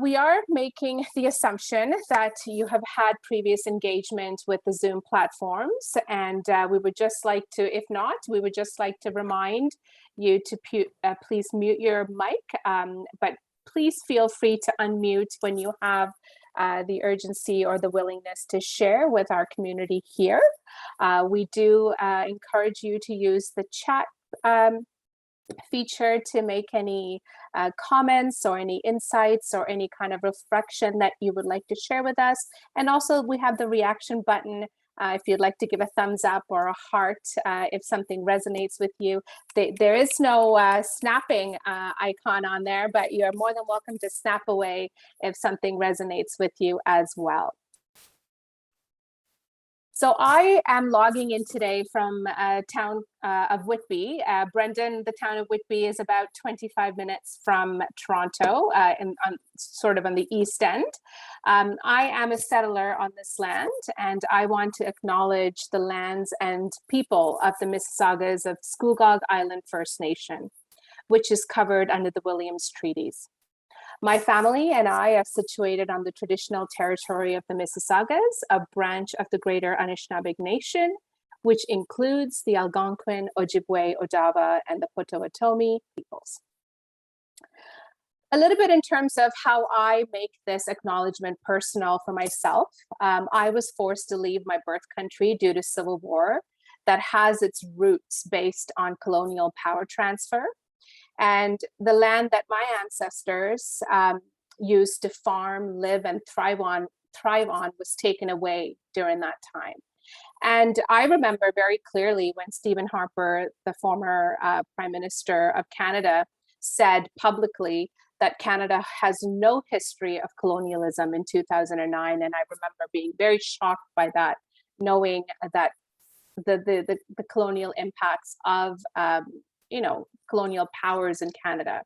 We are making the assumption that you have had previous engagement with the Zoom platforms, and we would just like to, if not, we would just like to remind you to please mute your mic, but please feel free to unmute when you have the urgency or the willingness to share with our community here. We do encourage you to use the chat feature to make any comments or any insights or any kind of reflection that you would like to share with us. And also we have the reaction button if you'd like to give a thumbs up or a heart if something resonates with you. There is no snapping icon on there, but you're more than welcome to snap away if something resonates with you as well. So I am logging in today from town of Whitby. Brendan, the town of Whitby is about 25 minutes from Toronto, sort of on the east end. I am a settler on this land, and I want to acknowledge the lands and people of the Mississaugas of Scugog Island First Nation, which is covered under the Williams Treaties. My family and I are situated on the traditional territory of the Mississaugas, a branch of the Greater Anishinaabe Nation, which includes the Algonquin, Ojibwe, Odawa, and the Potawatomi peoples. A little bit in terms of how I make this acknowledgement personal for myself. I was forced to leave my birth country due to civil war that has its roots based on colonial power transfer. And the land that my ancestors used to farm, live, and thrive on was taken away during that time. And I remember very clearly when Stephen Harper, the former Prime Minister of Canada, said publicly that Canada has no history of colonialism in 2009. And I remember being very shocked by that, knowing that the colonial impacts of colonial powers in Canada.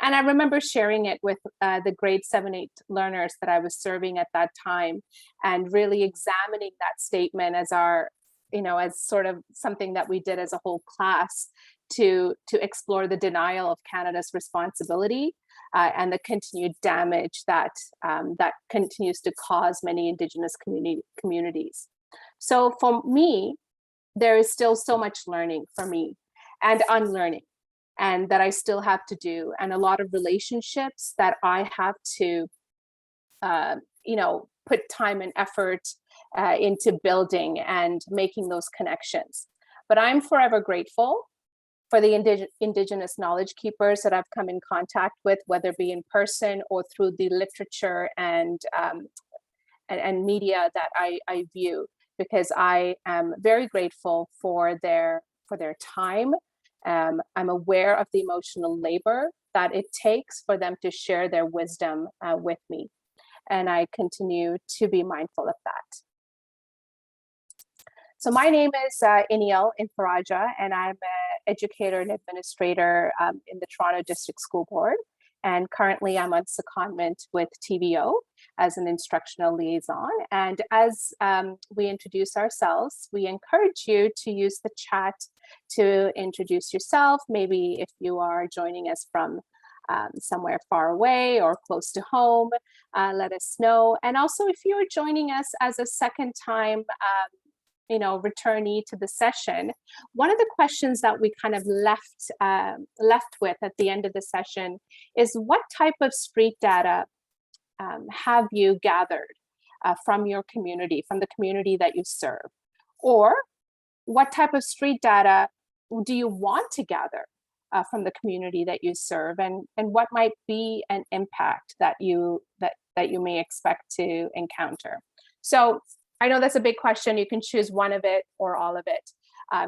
And I remember sharing it with the grade 7-8 learners that I was serving at that time, and really examining that statement as as sort of something that we did as a whole class to explore the denial of Canada's responsibility and the continued damage that that continues to cause many Indigenous communities. So for me, there is still so much learning for me and unlearning, and that I still have to do, and a lot of relationships that I have to, put time and effort into building and making those connections. But I'm forever grateful for the Indigenous knowledge keepers that I've come in contact with, whether it be in person or through the literature and media that I view, because I am very grateful for their time. I'm aware of the emotional labor that it takes for them to share their wisdom with me. And I continue to be mindful of that. So my name is Iniel Infaraja, and I'm an educator and administrator in the Toronto District School Board. And currently I'm on secondment with TVO as an instructional liaison. And as we introduce ourselves, we encourage you to use the chat to introduce yourself. Maybe if you are joining us from somewhere far away or close to home, let us know. And also if you're joining us as a second time returnee to the session, one of the questions that we kind of left with at the end of the session is, what type of street data have you gathered from your community, from the community that you serve? Or what type of street data do you want to gather from the community that you serve, and what might be an impact that you may expect to encounter? So I know that's a big question. You can choose one of it or all of it.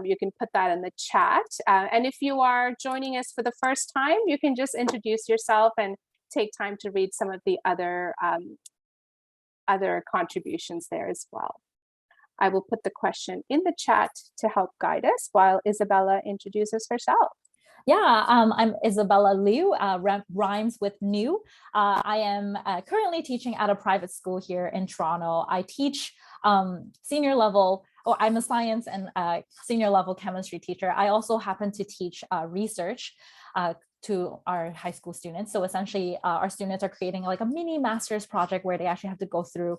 You can put that in the chat. And if you are joining us for the first time, you can just introduce yourself and take time to read some of the other contributions there as well. I will put the question in the chat to help guide us while Isabella introduces herself. Yeah, I'm Isabella Liu, rhymes with new. I am currently teaching at a private school here in Toronto. I teach senior level, I'm a science and senior level chemistry teacher. I also happen to teach research to our high school students. So essentially, our students are creating like a mini master's project where they actually have to go through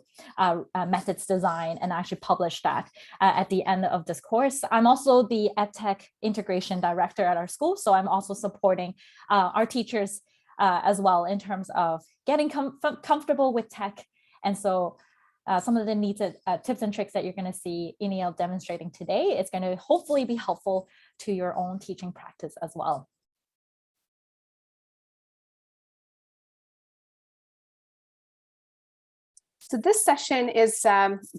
methods design and actually publish that at the end of this course. I'm also the EdTech integration director at our school, so I'm also supporting our teachers as well in terms of getting comfortable with tech. And so some of the needed tips and tricks that you're going to see Iniel demonstrating today is going to hopefully be helpful to your own teaching practice as well. So this session is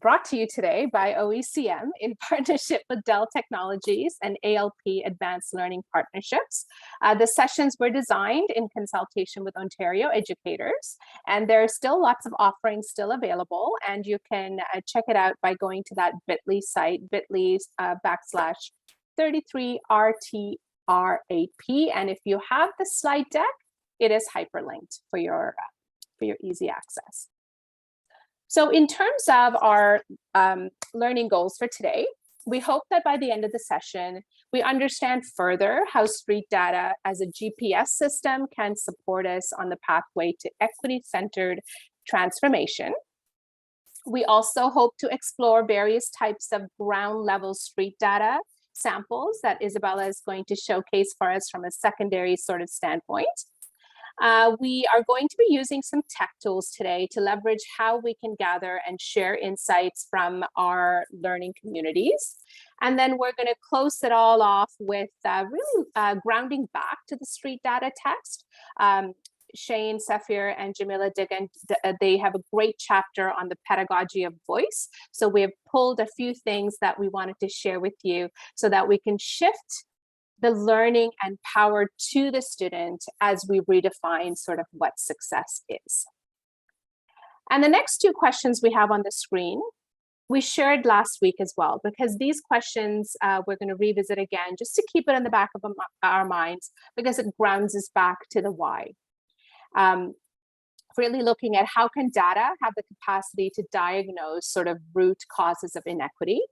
brought to you today by OECM in partnership with Dell Technologies and ALP Advanced Learning Partnerships. The sessions were designed in consultation with Ontario educators, and there are still lots of offerings still available, and you can check it out by going to that bit.ly site, bit.ly/33RTR8P. And if you have the slide deck, it is hyperlinked for your easy access. So in terms of our learning goals for today, we hope that by the end of the session, we understand further how street data as a GPS system can support us on the pathway to equity-centered transformation. We also hope to explore various types of ground-level street data samples that Isabella is going to showcase for us from a secondary sort of standpoint. We are going to be using some tech tools today to leverage how we can gather and share insights from our learning communities. And then we're going to close it all off with really grounding back to the street data text. Shane, Safir, and Jamila Diggan, they have a great chapter on the pedagogy of voice. So we have pulled a few things that we wanted to share with you so that we can shift the learning and power to the student as we redefine sort of what success is. And the next two questions we have on the screen, we shared last week as well, because these questions we're going to revisit again just to keep it in the back of our minds, because it grounds us back to the why. Really looking at how can data have the capacity to diagnose sort of root causes of inequity,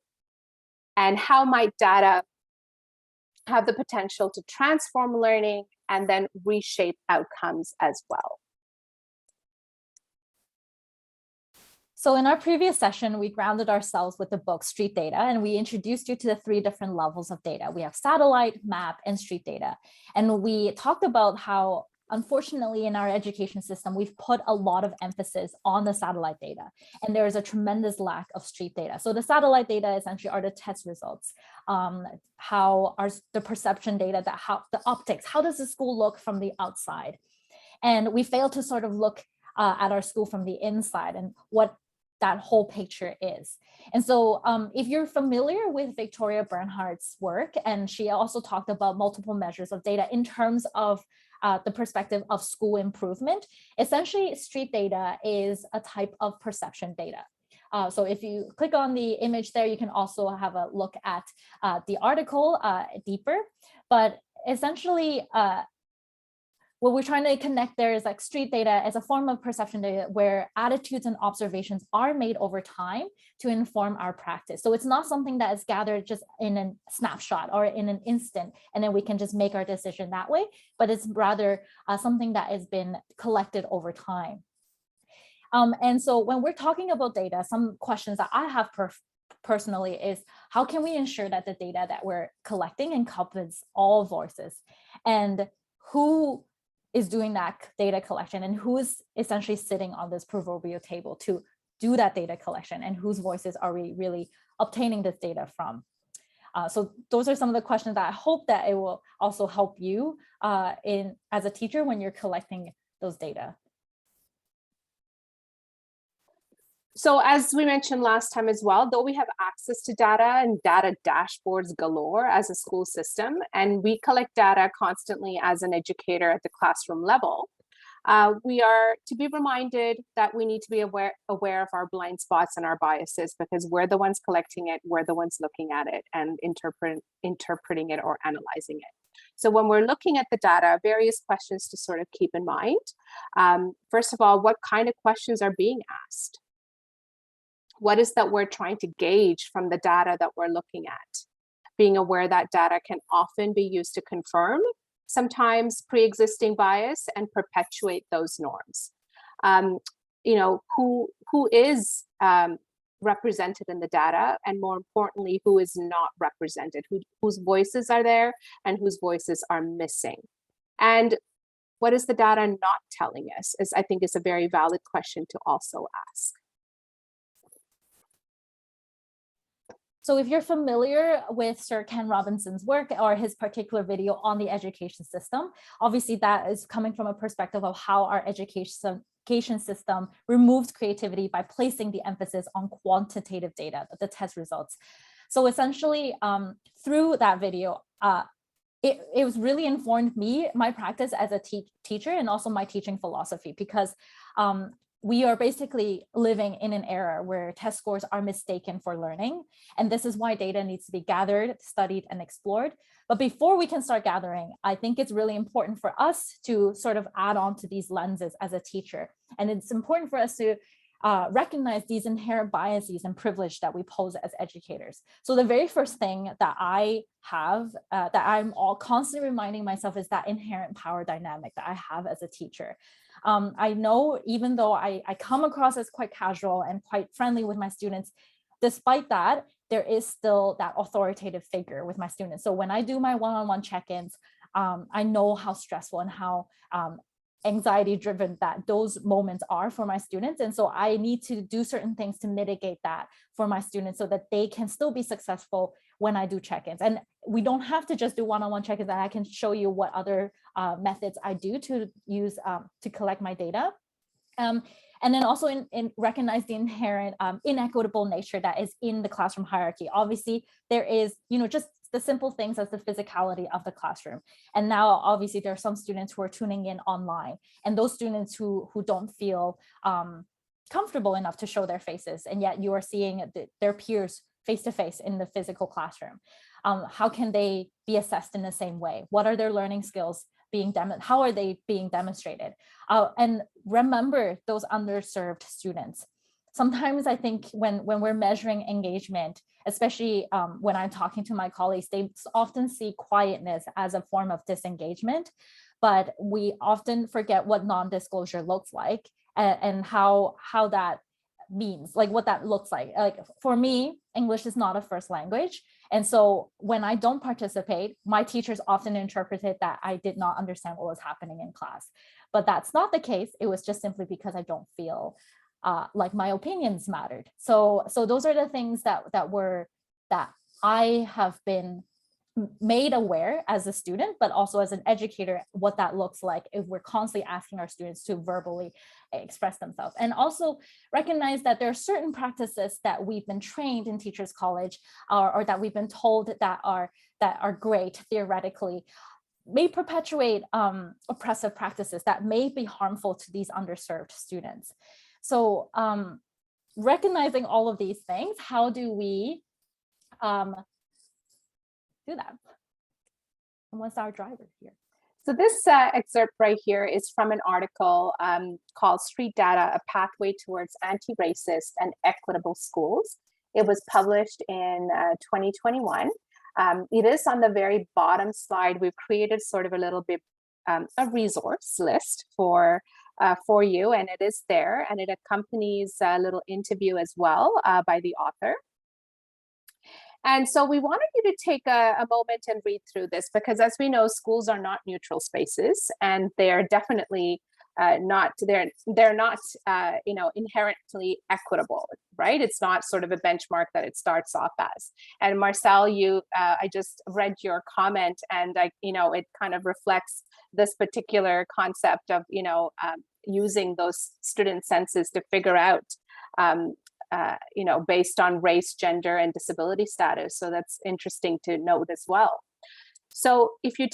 and how might data have the potential to transform learning and then reshape outcomes as well. So in our previous session, we grounded ourselves with the book Street Data, and we introduced you to the 3 different levels of data. We have satellite, map, and street data. And we talked about how, unfortunately, in our education system, we've put a lot of emphasis on the satellite data, and there is a tremendous lack of street data. So the satellite data essentially are the test results. How are the perception data, how the optics, how does the school look from the outside? And we fail to sort of look at our school from the inside and what that whole picture is. And so if you're familiar with Victoria Bernhardt's work, and she also talked about multiple measures of data in terms of the perspective of school improvement, essentially street data is a type of perception data. So if you click on the image there, you can also have a look at the article deeper, but essentially what we're trying to connect there is like street data as a form of perception data where attitudes and observations are made over time to inform our practice. So it's not something that is gathered just in a snapshot or in an instant, and then we can just make our decision that way, but it's rather something that has been collected over time. And so when we're talking about data, some questions that I have personally is, how can we ensure that the data that we're collecting encompasses all voices, and who is doing that data collection, and who is essentially sitting on this proverbial table to do that data collection, and whose voices are we really obtaining this data from? So those are some of the questions that I hope that it will also help you as a teacher when you're collecting those data. So as we mentioned last time as well, though we have access to data and data dashboards galore as a school system, and we collect data constantly as an educator at the classroom level, we are to be reminded that we need to be aware of our blind spots and our biases, because we're the ones collecting it, we're the ones looking at it and interpreting it or analyzing it. So when we're looking at the data, various questions to sort of keep in mind. First of all, what kind of questions are being asked? What is that we're trying to gauge from the data that we're looking at? Being aware that data can often be used to confirm sometimes pre-existing bias and perpetuate those norms. Who is represented in the data, and more importantly, who is not represented, whose voices are there and whose voices are missing. And what is the data not telling us is, I think, is a very valid question to also ask. So if you're familiar with Sir Ken Robinson's work or his particular video on the education system, obviously that is coming from a perspective of how our education system removes creativity by placing the emphasis on quantitative data, the test results. So essentially, through that video, it was really informed my practice as a teacher, and also my teaching philosophy, because we are basically living in an era where test scores are mistaken for learning. And this is why data needs to be gathered, studied, and explored. But before we can start gathering, I think it's really important for us to sort of add on to these lenses as a teacher. And it's important for us to recognize these inherent biases and privilege that we pose as educators. So the very first thing that I have, that I'm constantly reminding myself, is that inherent power dynamic that I have as a teacher. I know, even though I come across as quite casual and quite friendly with my students, despite that, there is still that authoritative figure with my students. So when I do my one-on-one check-ins, I know how stressful and how anxiety driven that those moments are for my students. And so I need to do certain things to mitigate that for my students so that they can still be successful when I do check-ins. And we don't have to just do one-on-one check-ins, and I can show you what other methods I do to use to collect my data. And then also in recognize the inherent inequitable nature that is in the classroom hierarchy. Obviously, there is, just the simple things as the physicality of the classroom. And now, obviously, there are some students who are tuning in online, and those students who don't feel comfortable enough to show their faces, and yet you are seeing their peers face-to-face in the physical classroom. How can they be assessed in the same way? What are their learning skills being how are they being demonstrated? And remember those underserved students. Sometimes I think when we're measuring engagement, especially when I'm talking to my colleagues, they often see quietness as a form of disengagement, but we often forget what non-disclosure looks like, and how that means, like what that looks like. Like for me, English is not a first language. And so when I don't participate, my teachers often interpreted that I did not understand what was happening in class. But that's not the case. It was just simply because I don't feel like my opinions mattered. So those are the things that I have been made aware as a student, but also as an educator, what that looks like if we're constantly asking our students to verbally express themselves. And also recognize that there are certain practices that we've been trained in Teachers College, or that we've been told that are great theoretically, may perpetuate oppressive practices that may be harmful to these underserved students. So recognizing all of these things, how do we do that? And what's our driver here? So this excerpt right here is from an article called Street Data, A Pathway Towards Anti-Racist and Equitable Schools. It was published in 2021. It is on the very bottom slide. We've created sort of a little bit a resource list for you, and it is there, and it accompanies a little interview as well by the author. And so we wanted you to take a moment and read through this, because as we know, schools are not neutral spaces, and they are definitely they're not inherently equitable, right? It's not sort of a benchmark that it starts off as. And Marcel, I just read your comment, and it kind of reflects this particular concept of using those student census to figure out based on race, gender, and disability status. So that's interesting to note as well. So if you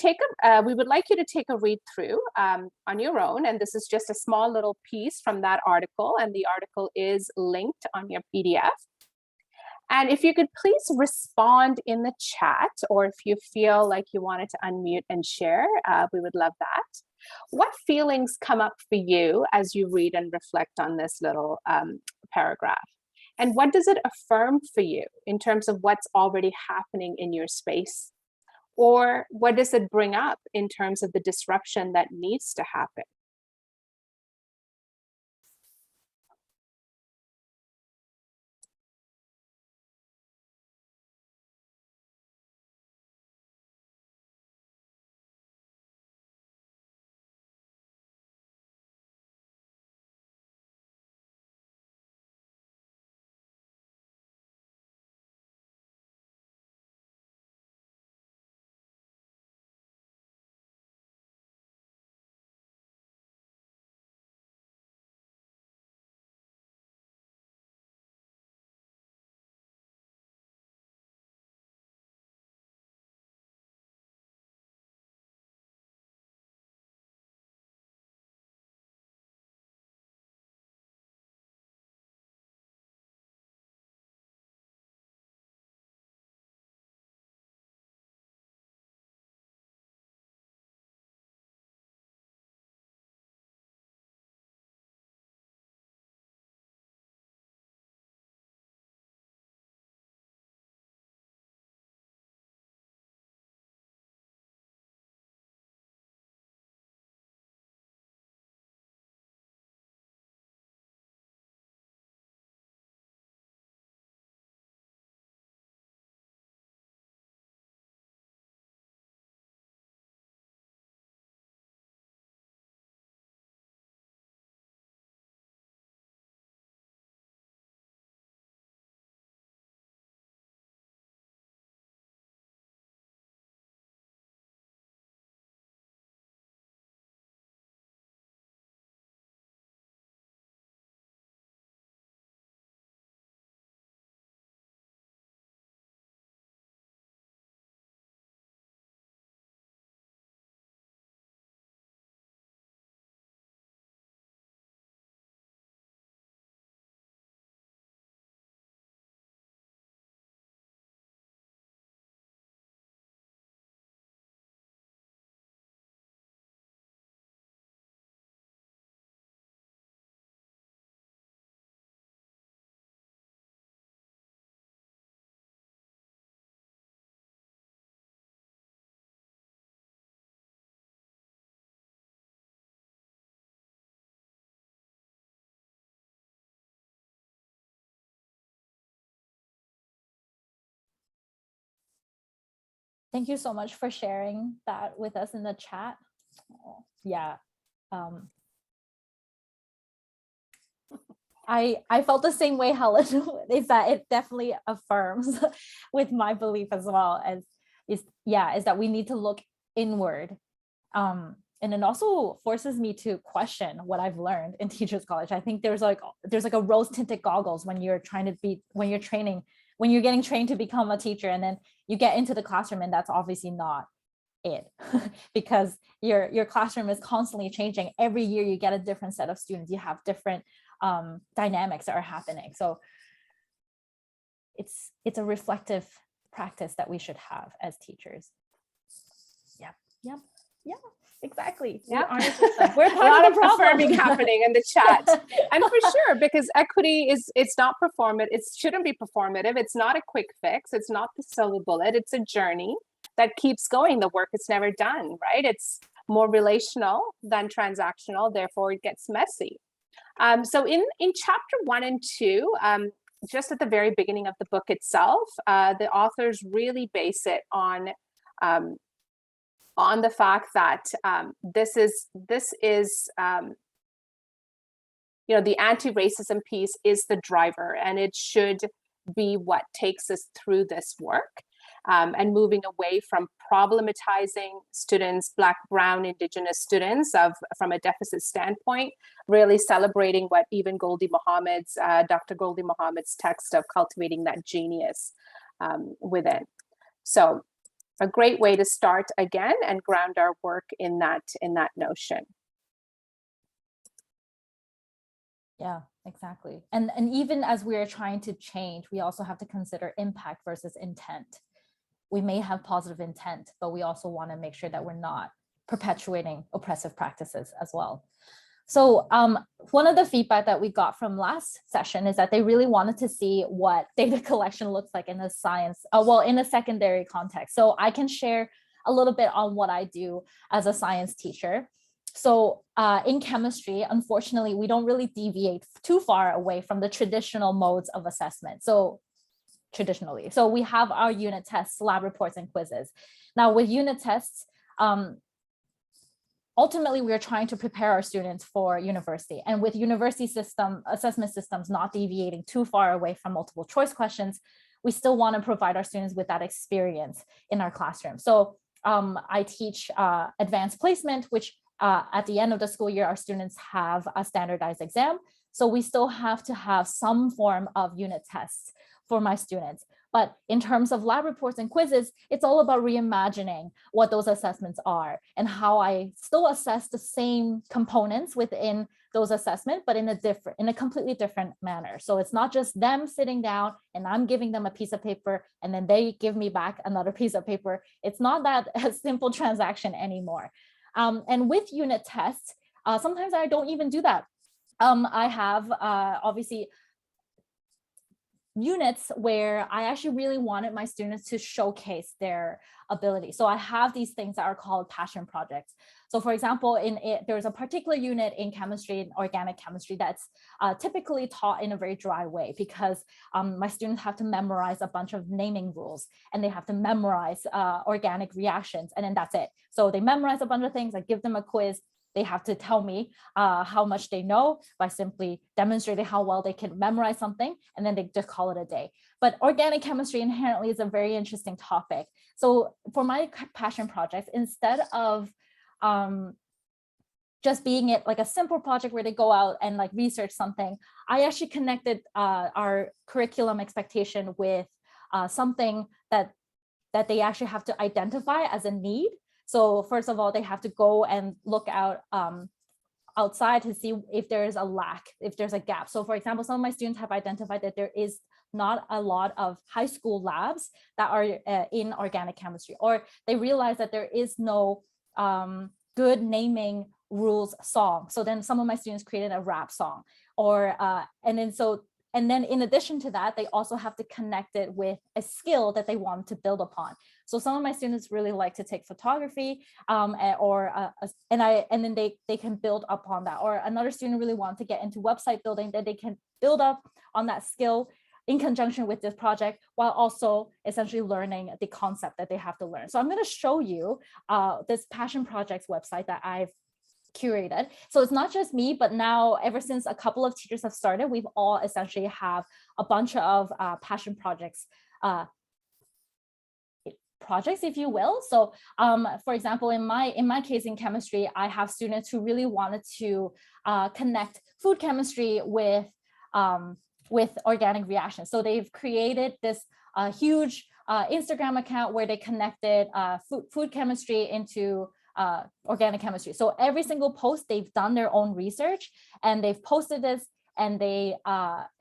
we would like you to take a read through on your own, and this is just a small little piece from that article, and the article is linked on your PDF. And if you could please respond in the chat, or if you feel like you wanted to unmute and share, we would love that. What feelings come up for you as you read and reflect on this little paragraph? And what does it affirm for you in terms of what's already happening in your space? Or what does it bring up in terms of the disruption that needs to happen? Thank you so much for sharing that with us in the chat. Oh, yeah. I felt the same way, Helen, is that it definitely affirms with my belief as well, as is that we need to look inward. And it also forces me to question what I've learned in Teachers College. I think there's like a rose tinted goggles when you're getting trained to become a teacher, and then you get into the classroom, and that's obviously not it because your classroom is constantly changing. Every year you get a different set of students, you have different dynamics that are happening. So it's a reflective practice that we should have as teachers. Yeah, exactly. Yeah, we're a lot of affirming happening in the chat. And for sure, because equity it's not performative, it shouldn't be performative, it's not a quick fix, it's not the silver bullet, it's a journey that keeps going. The work is never done, right? It's more relational than transactional, therefore it gets messy. So in chapter 1 and 2, just at the very beginning of the book itself, the authors really base it on the fact that this is the anti-racism piece is the driver, and it should be what takes us through this work, and moving away from problematizing students, Black, Brown, Indigenous students from a deficit standpoint, really celebrating what even Dr. Gholdy Muhammad's text of cultivating that genius within. So a great way to start again and ground our work in that notion. Yeah, exactly. And even as we're trying to change, we also have to consider impact versus intent. We may have positive intent, but we also want to make sure that we're not perpetuating oppressive practices as well. So one of the feedback that we got from last session is that they really wanted to see what data collection looks like in a in a secondary context. So I can share a little bit on what I do as a science teacher. So in chemistry, unfortunately, we don't really deviate too far away from the traditional modes of assessment. So we have our unit tests, lab reports, and quizzes. Now with unit tests, ultimately, we're trying to prepare our students for university. And with university assessment systems not deviating too far away from multiple choice questions, we still want to provide our students with that experience in our classroom. So I teach advanced placement, which at the end of the school year, our students have a standardized exam. So we still have to have some form of unit tests for my students. But in terms of lab reports and quizzes, it's all about reimagining what those assessments are and how I still assess the same components within those assessments, but in a completely different manner. So it's not just them sitting down and I'm giving them a piece of paper and then they give me back another piece of paper. It's not that a simple transaction anymore. And with unit tests, sometimes I don't even do that. I have obviously units where I actually really wanted my students to showcase their ability. So I have these things that are called passion projects. So for example, there's a particular unit in chemistry, in organic chemistry, that's typically taught in a very dry way because my students have to memorize a bunch of naming rules and they have to memorize organic reactions, and then that's it. So they memorize a bunch of things. I give them a quiz. They have to tell me how much they know by simply demonstrating how well they can memorize something, and then they just call it a day. But organic chemistry inherently is a very interesting topic. So for my passion projects, instead of just being it like a simple project where they go out and like research something, I actually connected our curriculum expectation with something that they actually have to identify as a need. So first of all, they have to go and look out outside to see if there is a lack, if there's a gap. So for example, some of my students have identified that there is not a lot of high school labs that are in organic chemistry, or they realize that there is no good naming rules song. So then some of my students created a rap song, or and then in addition to that, they also have to connect it with a skill that they want to build upon. So some of my students really like to take photography, and then they can build upon that. Or another student really wants to get into website building, that they can build up on that skill in conjunction with this project, while also essentially learning the concept that they have to learn. So I'm going to show you this passion projects website that I've curated. So it's not just me, but now ever since a couple of teachers have started, we've all essentially have a bunch of passion projects, if you will. So for example, in my case in chemistry, I have students who really wanted to connect food chemistry with organic reactions. So they've created this huge Instagram account where they connected food chemistry into organic chemistry. So every single post, they've done their own research and they've posted this, and they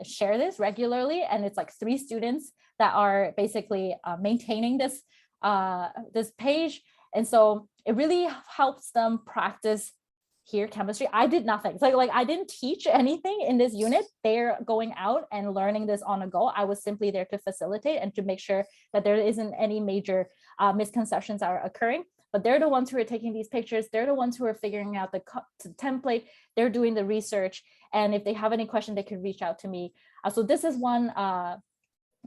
share this regularly. And it's like 3 students that are basically maintaining this this page. And so it really helps them practice here chemistry. I did nothing. So like I didn't teach anything in this unit. They're going out and learning this on the go. I was simply there to facilitate and to make sure that there isn't any major misconceptions that are occurring. But they're the ones who are taking these pictures. They're the ones who are figuring out the template. They're doing the research. And if they have any question, they can reach out to me. So this is one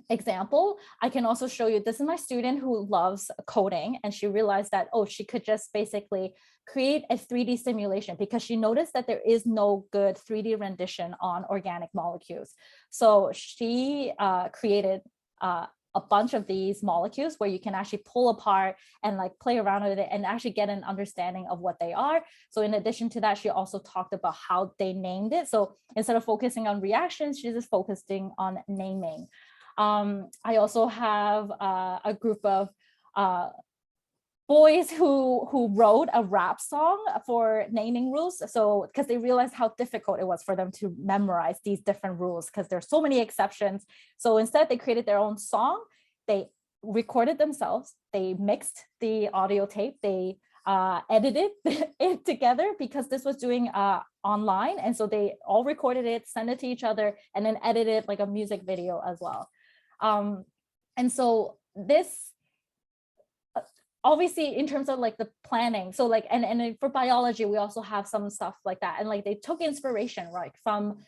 example. I can also show you, this is my student who loves coding, and she realized that, oh, she could just basically create a 3D simulation because she noticed that there is no good 3D rendition on organic molecules. So she created a bunch of these molecules where you can actually pull apart and like play around with it and actually get an understanding of what they are. So in addition to that, she also talked about how they named it. So instead of focusing on reactions, she's just focusing on naming. I also have a group of boys who wrote a rap song for naming rules. So because they realized how difficult it was for them to memorize these different rules because there's so many exceptions. So instead they created their own song. They recorded themselves. They mixed the audio tape. They edited it together because this was doing online. And so they all recorded it, sent it to each other, and then edited like a music video as well. And so this obviously in terms of like the planning, so like, and for biology, we also have some stuff like that. And like they took inspiration, right, from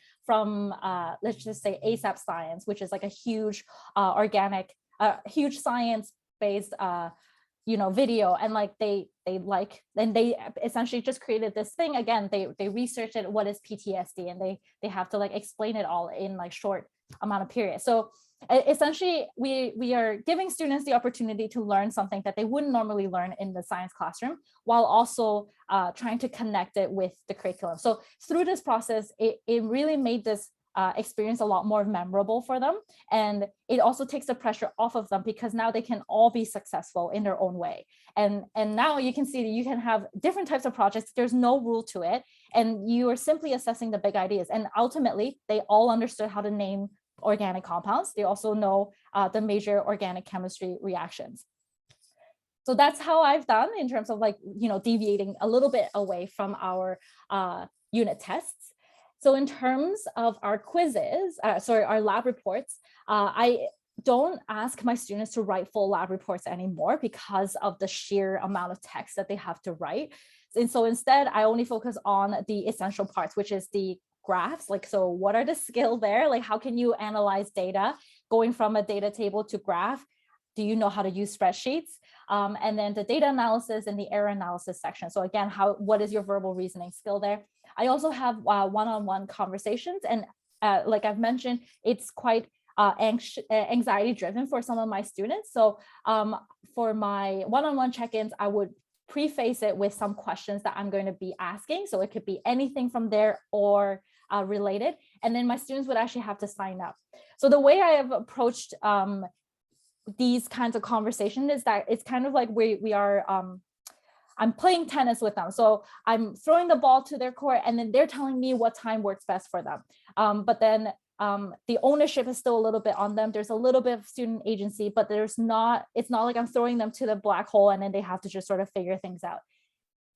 let's just say ASAP Science, which is like a huge organic, huge science-based video, and like they essentially just created this thing. Again, they researched it, what is PTSD, and they have to like explain it all in like short amount of period. So essentially we are giving students the opportunity to learn something that they wouldn't normally learn in the science classroom, while also trying to connect it with the curriculum. So through this process, it really made this experience a lot more memorable for them, and it also takes the pressure off of them, because now they can all be successful in their own way. And now you can see that you can have different types of projects. There's no rule to it, and you are simply assessing the big ideas. And ultimately, they all understood how to name organic compounds. They also know the major organic chemistry reactions. So that's how I've done in terms of like, deviating a little bit away from our unit tests. So in terms of our quizzes, our lab reports, I don't ask my students to write full lab reports anymore because of the sheer amount of text that they have to write. And so instead, I only focus on the essential parts, which is the graphs. Like, so what are the skills there? Like, how can you analyze data going from a data table to graph? Do you know how to use spreadsheets? And then the data analysis and the error analysis section. So again, what is your verbal reasoning skill there? I also have one-on-one conversations, and like I've mentioned, it's quite anxiety driven for some of my students. So for my one-on-one check-ins, I would preface it with some questions that I'm going to be asking. So it could be anything from there or related. And then my students would actually have to sign up. So the way I have approached these kinds of conversations is that it's kind of like we are, I'm playing tennis with them. So I'm throwing the ball to their court, and then they're telling me what time works best for them. But then the ownership is still a little bit on them. There's a little bit of student agency, but it's not like I'm throwing them to the black hole and then they have to just sort of figure things out.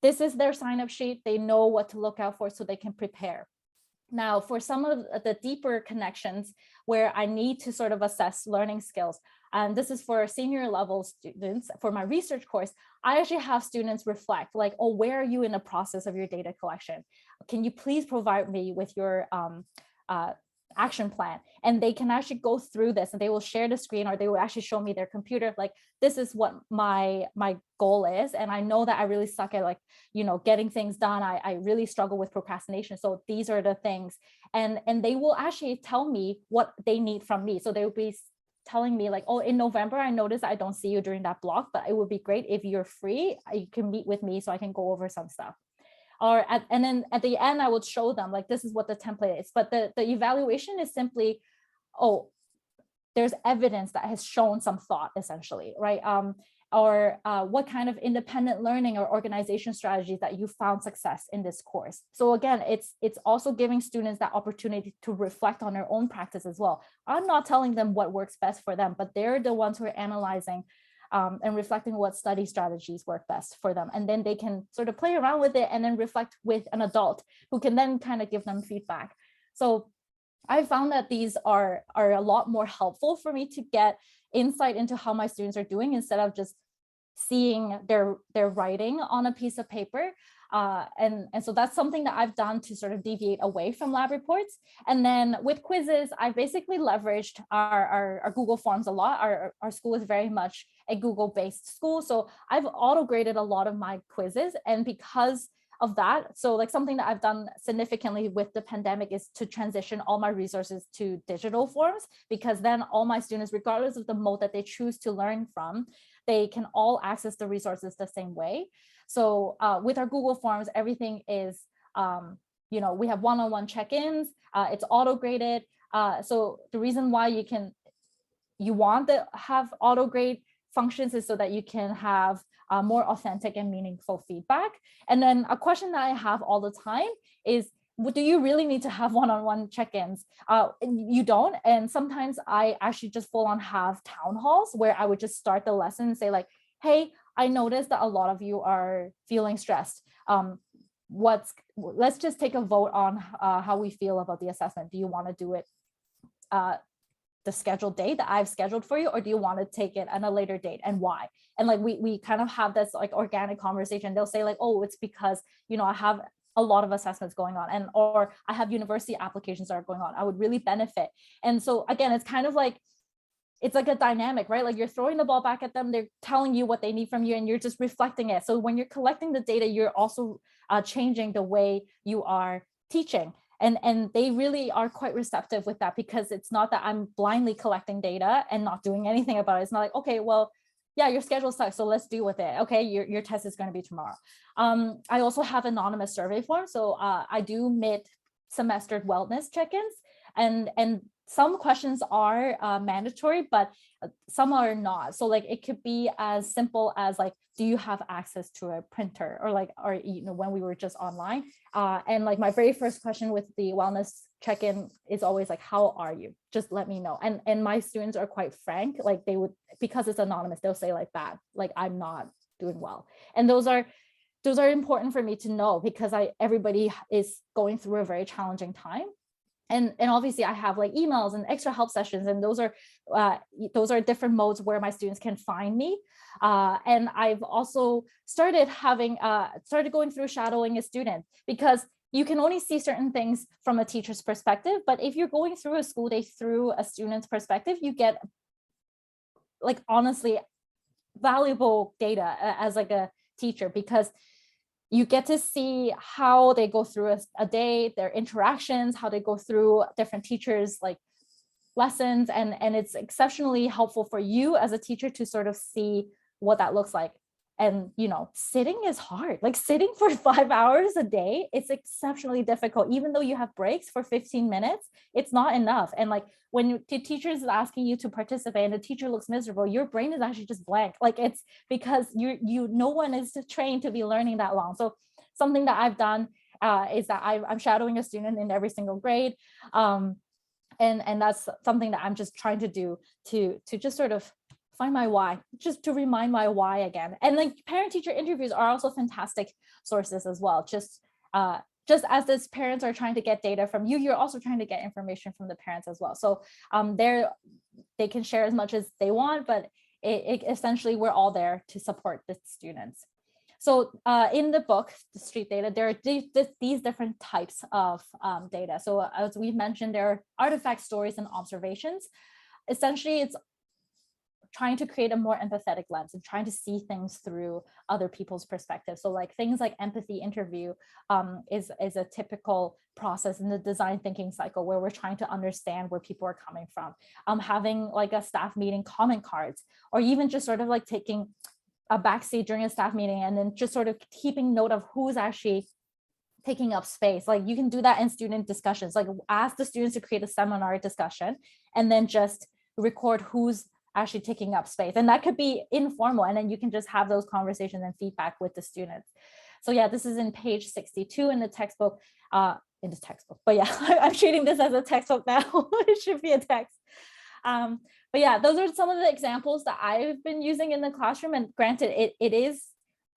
This is their sign-up sheet. They know what to look out for so they can prepare. Now, for some of the deeper connections where I need to sort of assess learning skills, and this is for senior level students, for my research course, I actually have students reflect like, oh, where are you in the process of your data collection? Can you please provide me with your action plan? And they can actually go through this, and they will share the screen, or they will actually show me their computer, like, this is what my goal is, and I know that I really suck at like, getting things done. I really struggle with procrastination, so these are the things. And they will actually tell me what they need from me. So they will be telling me like, oh, in November, I noticed I don't see you during that block, but it would be great if you're free, you can meet with me so I can go over some stuff. And then at the end, I would show them like, this is what the template is. But the evaluation is simply, oh, there's evidence that has shown some thought, essentially, right? Or what kind of independent learning or organization strategies that you found success in this course. So again, it's also giving students that opportunity to reflect on their own practice as well. I'm not telling them what works best for them, but they're the ones who are analyzing and reflecting what study strategies work best for them. And then they can sort of play around with it and then reflect with an adult who can then kind of give them feedback. So I found that these are a lot more helpful for me to get insight into how my students are doing, instead of just seeing their writing on a piece of paper. And so that's something that I've done to sort of deviate away from lab reports. And then with quizzes, I basically leveraged our Google Forms a lot. Our school is very much a Google-based school. So I've auto-graded a lot of my quizzes. And because of that, so like something that I've done significantly with the pandemic is to transition all my resources to digital forms, because then all my students, regardless of the mode that they choose to learn from, they can all access the resources the same way. So with our Google Forms, everything is, we have one-on-one check-ins, it's auto-graded. So the reason why you want to have auto-grade functions is so that you can have more authentic and meaningful feedback. And then a question that I have all the time is, do you really need to have one-on-one check-ins? You don't. And sometimes I actually just full on have town halls where I would just start the lesson and say like, hey, I noticed that a lot of you are feeling stressed. Let's just take a vote on how we feel about the assessment. Do you want to do it the scheduled date that I've scheduled for you, or do you want to take it at a later date, and why? And like we kind of have this like organic conversation. They'll say like, oh, it's because, you know, I have a lot of assessments going on, and or I have university applications that are going on. I would really benefit. And so again, it's kind of like, it's like a dynamic, right? Like you're throwing the ball back at them, they're telling you what they need from you, and you're just reflecting it. So when you're collecting the data, you're also changing the way you are teaching. And they really are quite receptive with that, because it's not that I'm blindly collecting data and not doing anything about it. It's not like, okay, well, yeah, your schedule sucks, so let's deal with it. Okay, your test is going to be tomorrow. I also have anonymous survey forms. So I do mid-semester wellness check-ins, and some questions are mandatory, but some are not. So like it could be as simple as like, do you have access to a printer, or like, or you know, when we were just online. And like my very first question with the wellness check-in is always like, how are you? Just let me know. And my students are quite frank. Like they would, because it's anonymous, they'll say like that, like, I'm not doing well. And those are important for me to know, because everybody is going through a very challenging time. And obviously I have like emails and extra help sessions, and those are different modes where my students can find me. And I've also started going through shadowing a student, because you can only see certain things from a teacher's perspective. But if you're going through a school day through a student's perspective, you get like honestly valuable data as like a teacher, because you get to see how they go through a day, their interactions, how they go through different teachers' like lessons. And it's exceptionally helpful for you as a teacher to sort of see what that looks like. And, you know, sitting is hard. Like sitting for 5 hours a day, it's exceptionally difficult. Even though you have breaks for 15 minutes, it's not enough. And like when the teacher is asking you to participate and the teacher looks miserable, your brain is actually just blank. Like it's because no one is trained to be learning that long. So something that I've done is that I'm shadowing a student in every single grade. And that's something that I'm just trying to do to just sort of find my why, just to remind my why again. And like parent-teacher interviews are also fantastic sources as well. Just as these parents are trying to get data from you, you're also trying to get information from the parents as well. So they can share as much as they want, but it essentially we're all there to support the students. So in the book, The Street Data, there are these different types of data. So as we mentioned, there are artifacts, stories, and observations. Essentially, it's trying to create a more empathetic lens and trying to see things through other people's perspective. So like things like empathy interview is a typical process in the design thinking cycle, where we're trying to understand where people are coming from. Having like a staff meeting comment cards, or even just sort of like taking a backseat during a staff meeting and then just sort of keeping note of who's actually taking up space. Like you can do that in student discussions, like ask the students to create a seminar discussion and then just record who's actually taking up space. And that could be informal, and then you can just have those conversations and feedback with the students. So yeah, this is in page 62 in the textbook, but yeah, I'm treating this as a textbook now. It should be a text. But yeah, those are some of the examples that I've been using in the classroom. And granted, it is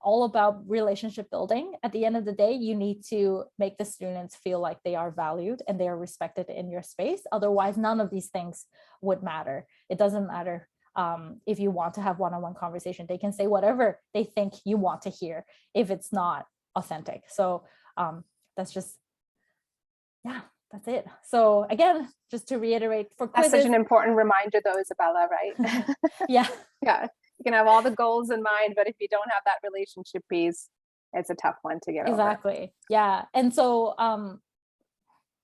all about relationship building. At the end of the day, you need to make the students feel like they are valued and they are respected in your space. Otherwise, none of these things would matter. It doesn't matter if you want to have one-on-one conversation. They can say whatever they think you want to hear if it's not authentic. So that's just, yeah, that's it. So again, just to reiterate, for quizzes, that's such an important reminder though, Isabella, right? Yeah. Yeah. You can have all the goals in mind, but if you don't have that relationship piece, it's a tough one to get over. Exactly. Yeah. And so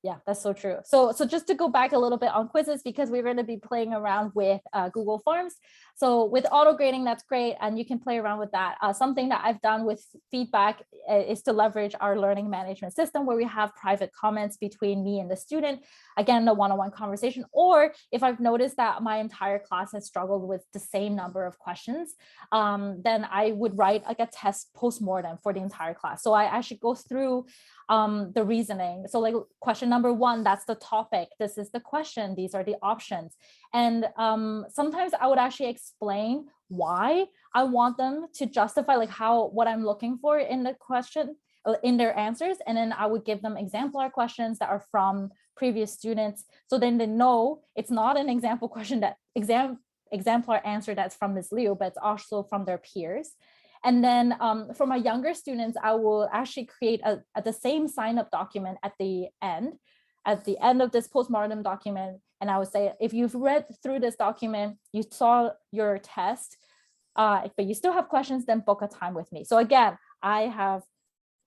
yeah, that's so true. So just to go back a little bit on quizzes, because we're going to be playing around with Google Forms. So with auto grading, that's great. And you can play around with that. Something that I've done with feedback is to leverage our learning management system, where we have private comments between me and the student. Again, the one-on-one conversation. Or if I've noticed that my entire class has struggled with the same number of questions, then I would write like a test postmortem for the entire class. So I actually go through the reasoning. So like question number 1, that's the topic. This is the question. These are the options. And sometimes I would actually explain why I want them to justify like what I'm looking for in the question. in their answers. And then I would give them exemplar questions that are from previous students. So then they know it's not an example question that exemplar answer that's from Ms. Liu, but it's also from their peers. And then for my younger students, I will actually create the same sign-up document at the end of this postmortem document. And I would say, if you've read through this document, you saw your test, but you still have questions, then book a time with me. So again, I have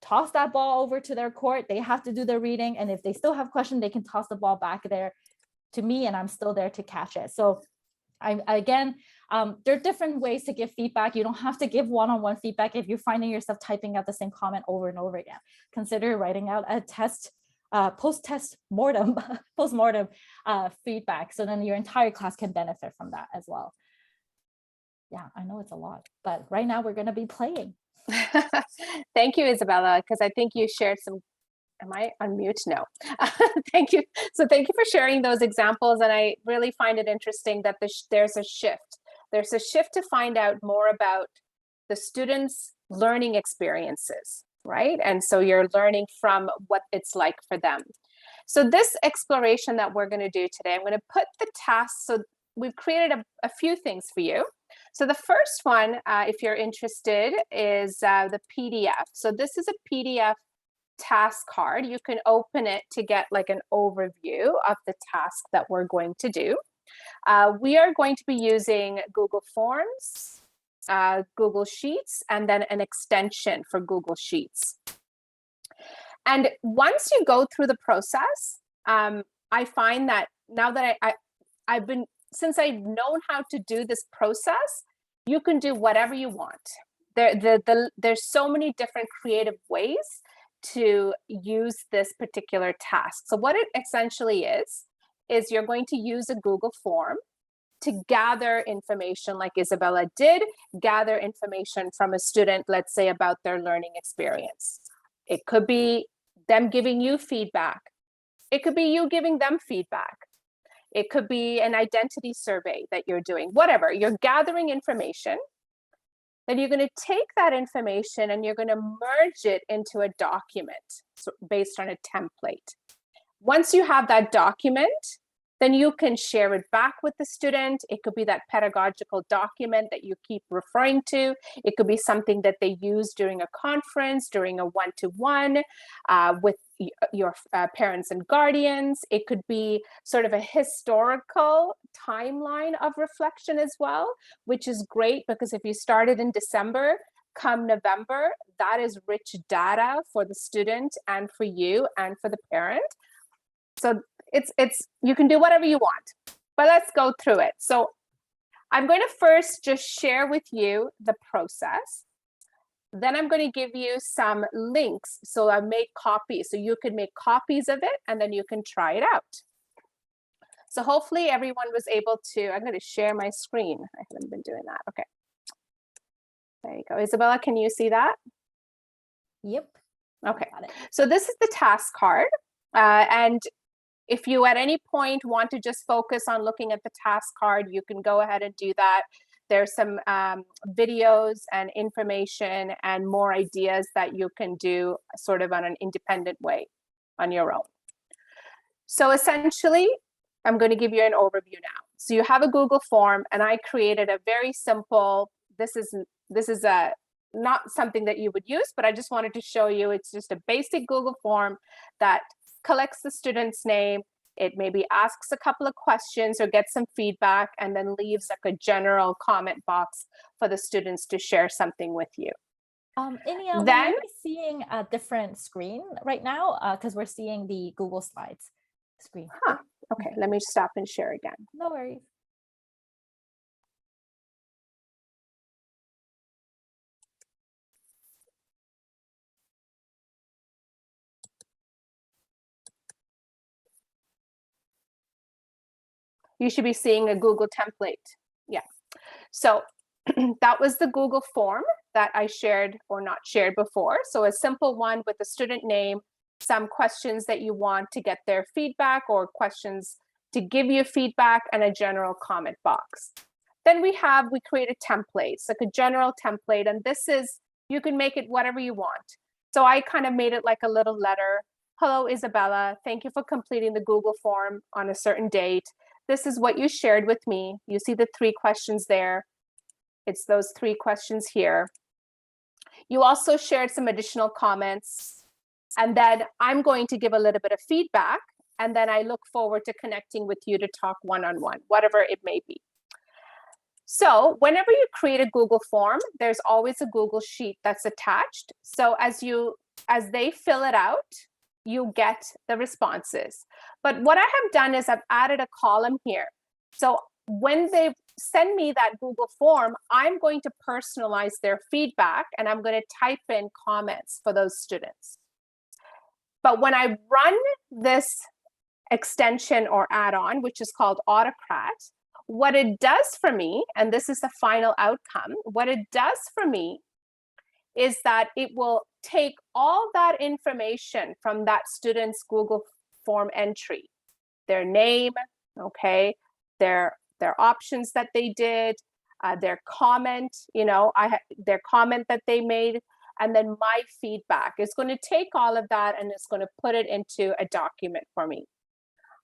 tossed that ball over to their court. They have to do the reading. And if they still have questions, they can toss the ball back there to me, and I'm still there to catch it. So there are different ways to give feedback. You don't have to give one-on-one feedback. If you're finding yourself typing out the same comment over and over again, consider writing out a test, post-test mortem, post-mortem feedback. So then your entire class can benefit from that as well. Yeah, I know it's a lot, but right now we're going to be playing. Thank you, Isabella, because I think you shared some. Am I on mute? No. Thank you. So thank you for sharing those examples. And I really find it interesting that there's a shift. There's a shift to find out more about the students' learning experiences, right? And so you're learning from what it's like for them. So this exploration that we're going to do today, I'm going to put the tasks. So we've created a few things for you. So the first one, if you're interested, is the PDF. So this is a PDF task card. You can open it to get like an overview of the task that we're going to do. We are going to be using Google Forms, Google Sheets, and then an extension for Google Sheets. And once you go through the process, I find that now that since I've known how to do this process, you can do whatever you want. There's so many different creative ways to use this particular task. So what it essentially is you're going to use a Google form to gather information, like Isabella did, gather information from a student, let's say, about their learning experience. It could be them giving you feedback. It could be you giving them feedback. It could be an identity survey that you're doing, whatever. You're gathering information. Then you're going to take that information and you're going to merge it into a document based on a template. Once you have that document, then you can share it back with the student. It could be that pedagogical document that you keep referring to. It could be something that they use during a conference, during a one-to-one with your parents and guardians. It could be sort of a historical timeline of reflection as well, which is great because if you started in December, come November, that is rich data for the student and for you and for the parent. So you can do whatever you want, but let's go through it. So I'm going to first just share with you the process. Then I'm going to give you some links. So I made copies, so you can make copies of it and then you can try it out. So hopefully everyone was able to, I'm going to share my screen. I haven't been doing that. Okay. There you go. Isabella, can you see that? Yep. Okay. So this is the task card. And if you at any point want to just focus on looking at the task card, you can go ahead and do that. There's some videos and information and more ideas that you can do sort of on an independent way on your own. So essentially, I'm going to give you an overview now. So you have a Google form and I created a very simple, this is not something that you would use, but I just wanted to show you, it's just a basic Google form that collects the student's name. It maybe asks a couple of questions or gets some feedback and then leaves like a general comment box for the students to share something with you. Inia, we might be seeing a different screen right now because we're seeing the Google Slides screen. Huh. Okay, let me stop and share again. No worries. You should be seeing a Google template. Yeah. So that was the Google form that I shared or not shared before. So a simple one with a student name, some questions that you want to get their feedback or questions to give you feedback, and a general comment box. Then we created templates, like a general template, and this is, you can make it whatever you want. So I kind of made it like a little letter. Hello, Isabella. Thank you for completing the Google form on a certain date. This is what you shared with me. You see the 3 questions there. It's those 3 questions here. You also shared some additional comments. And then I'm going to give a little bit of feedback. And then I look forward to connecting with you to talk one-on-one, whatever it may be. So whenever you create a Google form, there's always a Google sheet that's attached. So as they fill it out, you get the responses. But what I have done is I've added a column here. So when they send me that Google form, I'm going to personalize their feedback and I'm going to type in comments for those students. But when I run this extension or add-on, which is called Autocrat, what it does for me, and this is the final outcome, what it does for me is that it will take all that information from that student's Google form entry, their name, okay, their options that they did, their comment, their comment that they made, and then my feedback. It's going to take all of that and it's going to put it into a document for me.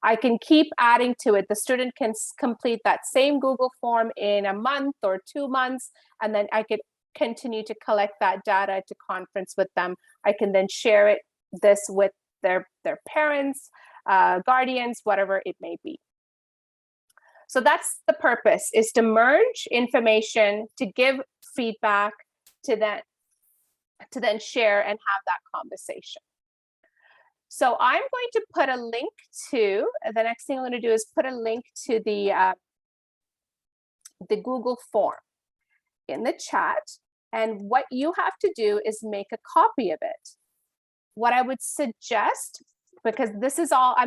I can keep adding to it. The student can complete that same Google form in a month or 2 months, and then I could continue to collect that data to conference with them. I can then share this with their parents, guardians, whatever it may be. So that's the purpose, is to merge information, to give feedback, to then share and have that conversation. So I'm going to put a link to, the next thing I'm going to do is put a link to the Google form in the chat. And what you have to do is make a copy of it. What I would suggest, because this is all,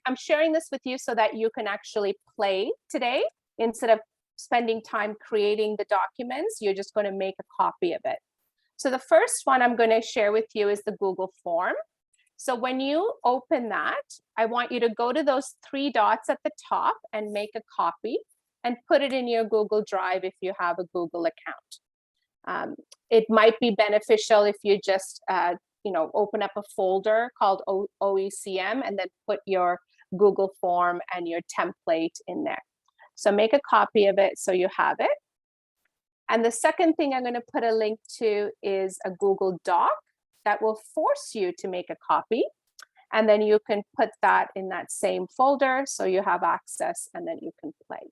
I'm sharing this with you so that you can actually play today. Instead of spending time creating the documents, you're just going to make a copy of it. So the first one I'm going to share with you is the Google form. So when you open that, I want you to go to those 3 dots at the top and make a copy and put it in your Google Drive if you have a Google account. It might be beneficial if you just open up a folder called OECM and then put your Google form and your template in there. So make a copy of it so you have it. And the second thing I'm going to put a link to is a Google Doc that will force you to make a copy. And then you can put that in that same folder so you have access and then you can play.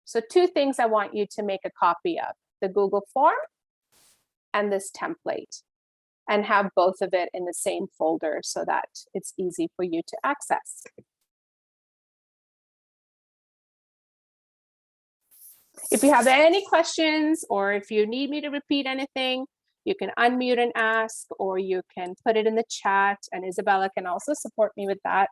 So 2 things I want you to make a copy of: the Google form and this template, and have both of it in the same folder so that it's easy for you to access. If you have any questions or if you need me to repeat anything, you can unmute and ask, or you can put it in the chat, and Isabella can also support me with that.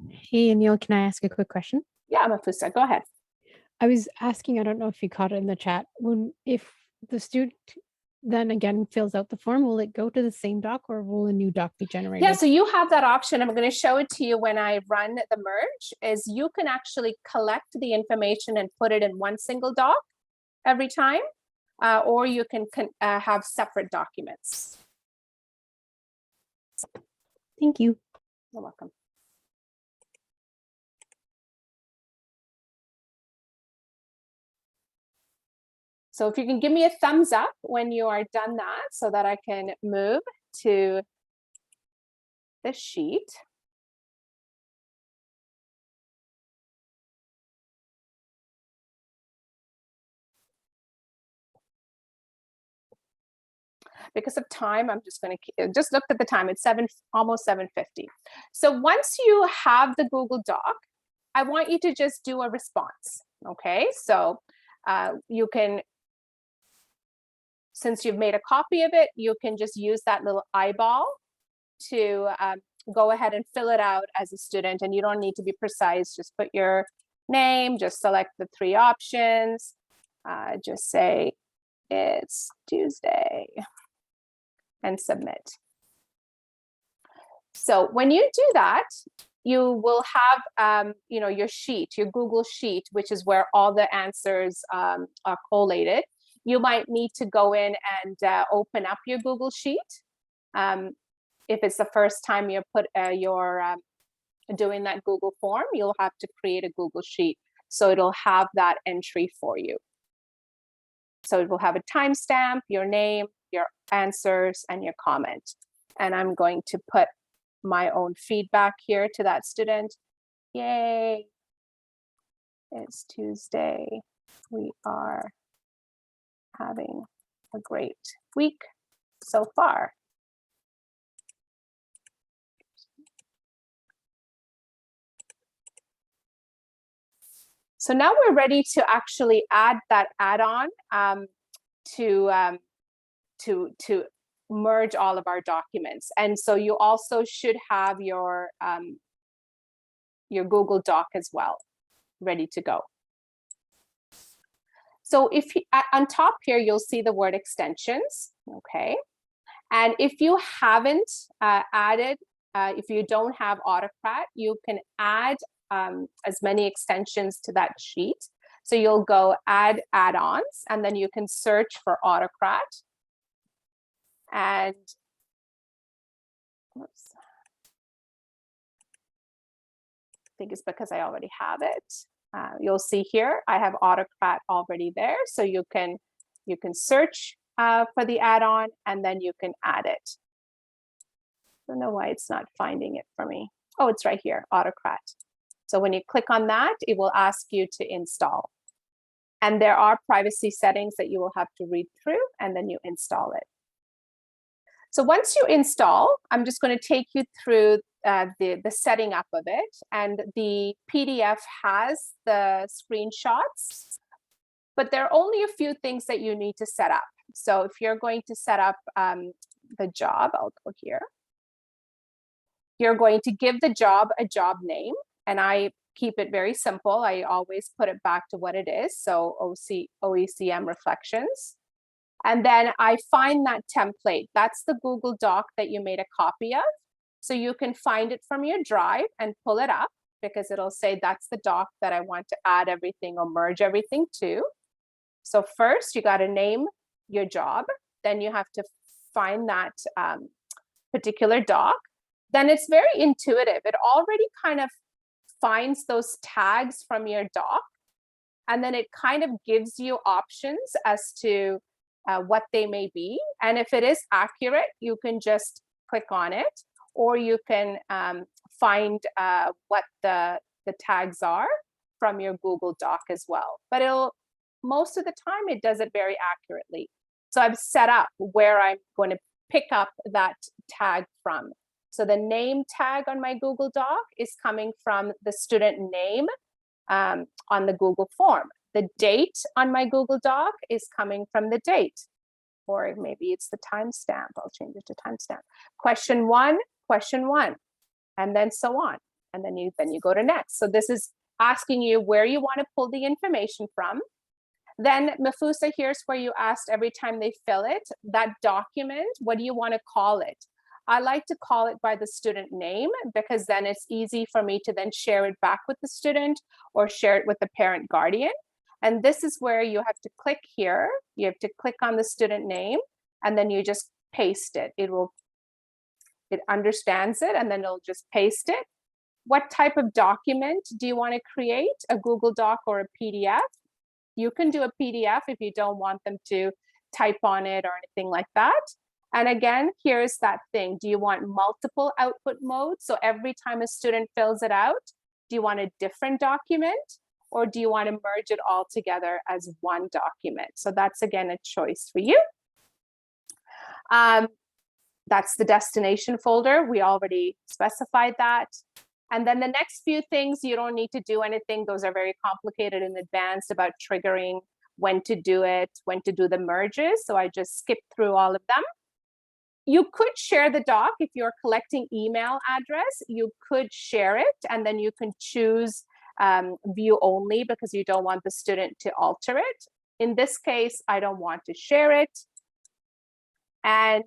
Hey, Anil, can I ask a quick question? Yeah, Mafusa, go ahead. I was asking, I don't know if you caught it in the chat, if the student then again fills out the form, will it go to the same doc or will a new doc be generated? Yeah, so you have that option. I'm going to show it to you when I run the merge, is you can actually collect the information and put it in one single doc every time, or you can have separate documents. Thank you. You're welcome. So if you can give me a thumbs up when you are done that so that I can move to the sheet. Because of time, I'm just going to just look at the time. It's almost 7:50. So once you have the Google Doc, I want you to just do a response. Okay, so you can, since you've made a copy of it, you can just use that little eyeball to go ahead and fill it out as a student, and you don't need to be precise. Just put your name, just select the 3 options, just say it's Tuesday. and submit. So when you do that, you will have, your sheet, your Google Sheet, which is where all the answers are collated. You might need to go in and open up your Google Sheet. If it's the first time you're doing that Google form, you'll have to create a Google Sheet. So it'll have that entry for you. So it will have a timestamp, your name, your answers, and your comment. And I'm going to put my own feedback here to that student. Yay, it's Tuesday. We are having a great week so far. So now we're ready to actually add that add-on to merge all of our documents. And so you also should have your Google Doc as well, ready to go. So if you, on top here, you'll see the word extensions, okay? And if you haven't added, if you don't have Autocrat, you can add as many extensions to that sheet. So you'll go add add-ons, and then you can search for Autocrat. And oops, I think it's because I already have it. You'll see here, I have Autocrat already there. So you can search for the add-on, and then you can add it. I don't know why it's not finding it for me. Oh, it's right here, Autocrat. So when you click on that, it will ask you to install. And there are privacy settings that you will have to read through, and then you install it. So once you install, I'm just going to take you through the setting up of it. And the PDF has the screenshots, but there are only a few things that you need to set up. So if you're going to set up the job, I'll go here. You're going to give the job a job name. And I keep it very simple. I always put it back to what it is. So OECM Reflections. And then I find that template. That's the Google Doc that you made a copy of. So you can find it from your drive and pull it up, because it'll say that's the doc that I want to add everything or merge everything to. So first you got to name your job. Then you have to find that particular doc. Then it's very intuitive. It already kind of finds those tags from your doc, and then it kind of gives you options as to what they may be. And if it is accurate, you can just click on it, or you can find what the tags are from your Google Doc as well. But most of the time, it does it very accurately. So I've set up where I'm going to pick up that tag from. So the name tag on my Google Doc is coming from the student name on the Google form. The date on my Google Doc is coming from the date, or maybe it's the timestamp. I'll change it to timestamp. Question one, and then so on. And then you go to next. So this is asking you where you want to pull the information from. Then Mafusa, here's where you asked every time they fill it, that document, what do you want to call it? I like to call it by the student name, because then it's easy for me to then share it back with the student or share it with the parent guardian. And this is where you have to click here. You have to click on the student name, and then you just paste it. It understands it, and then it'll just paste it. What type of document do you want to create? A Google Doc or a PDF? You can do a PDF if you don't want them to type on it or anything like that. And again, here's that thing. Do you want multiple output modes? So every time a student fills it out, do you want a different document, or do you want to merge it all together as one document? So that's, again, a choice for you. That's the destination folder. We already specified that. And then the next few things, you don't need to do anything. Those are very complicated in advance about triggering when to do it, when to do the merges. So I just skipped through all of them. You could share the doc if you're collecting email address. You could share it, and then you can choose view only, because you don't want the student to alter it. In this case, I don't want to share it. And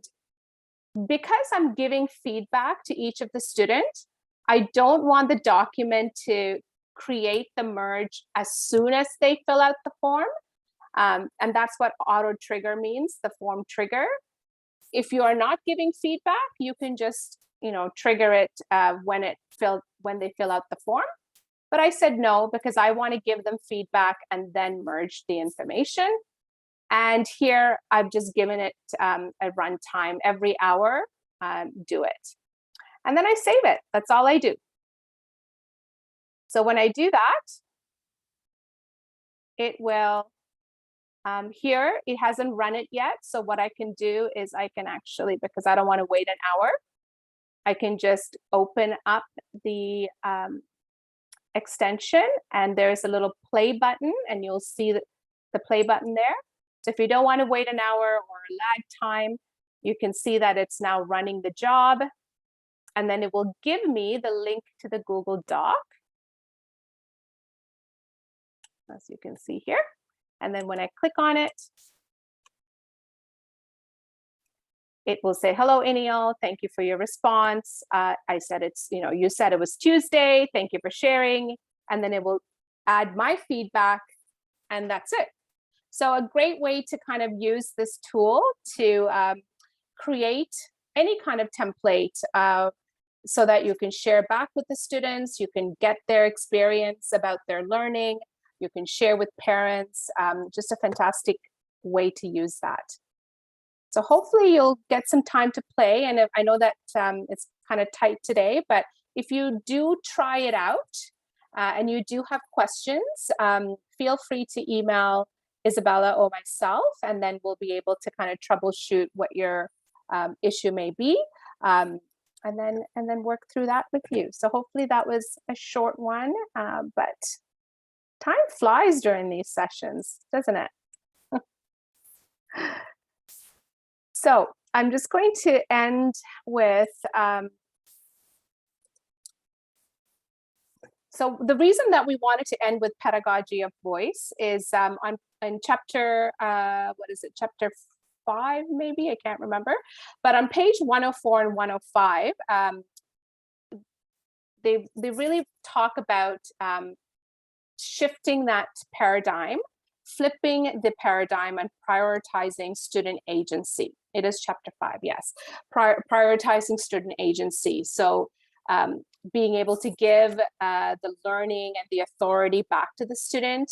because I'm giving feedback to each of the students, I don't want the document to create the merge as soon as they fill out the form. And that's what auto trigger means, the form trigger. If you are not giving feedback, you can just, trigger it when they fill out the form. But I said no, because I want to give them feedback and then merge the information. And here I've just given it a runtime every hour, do it. And then I save it. That's all I do. So when I do that, it will, here, it hasn't run it yet. So what I can do is I can actually, because I don't want to wait an hour, I can just open up the extension, and there's a little play button, and you'll see the play button there. So if you don't want to wait an hour or lag time, you can see that it's now running the job. And then it will give me the link to the Google Doc, as you can see here. And then when I click on it, it will say, hello, Eniel, thank you for your response. I said you said it was Tuesday, thank you for sharing. And then it will add my feedback, and that's it. So a great way to kind of use this tool to create any kind of template so that you can share back with the students, you can get their experience about their learning, you can share with parents, just a fantastic way to use that. So hopefully you'll get some time to play. And I know that it's kind of tight today, but if you do try it out and you do have questions, feel free to email Isabella or myself, and then we'll be able to kind of troubleshoot what your issue may be, and then work through that with you. So hopefully that was a short one, but time flies during these sessions, doesn't it? So I'm just going to end with, so the reason that we wanted to end with pedagogy of voice is in chapter, what is it, chapter 5, maybe, I can't remember, but on page 104 and 105, they really talk about shifting that paradigm, flipping the paradigm, and prioritizing student agency. It is chapter 5, yes. Prioritizing student agency. So being able to give the learning and the authority back to the student.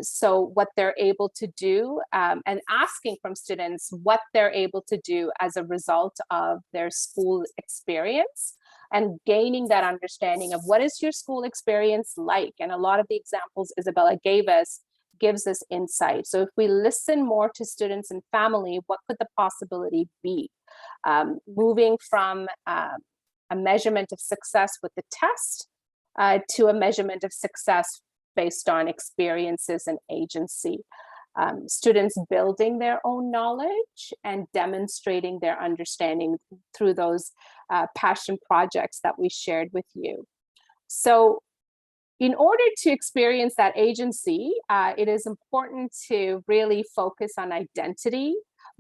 So what they're able to do, and asking from students what they're able to do as a result of their school experience, and gaining that understanding of what is your school experience like. And a lot of the examples Isabella gave us gives us insight. So if we listen more to students and family, what could the possibility be? Moving from a measurement of success with the test to a measurement of success based on experiences and agency. Students building their own knowledge and demonstrating their understanding through those passion projects that we shared with you. So in order to experience that agency, it is important to really focus on identity,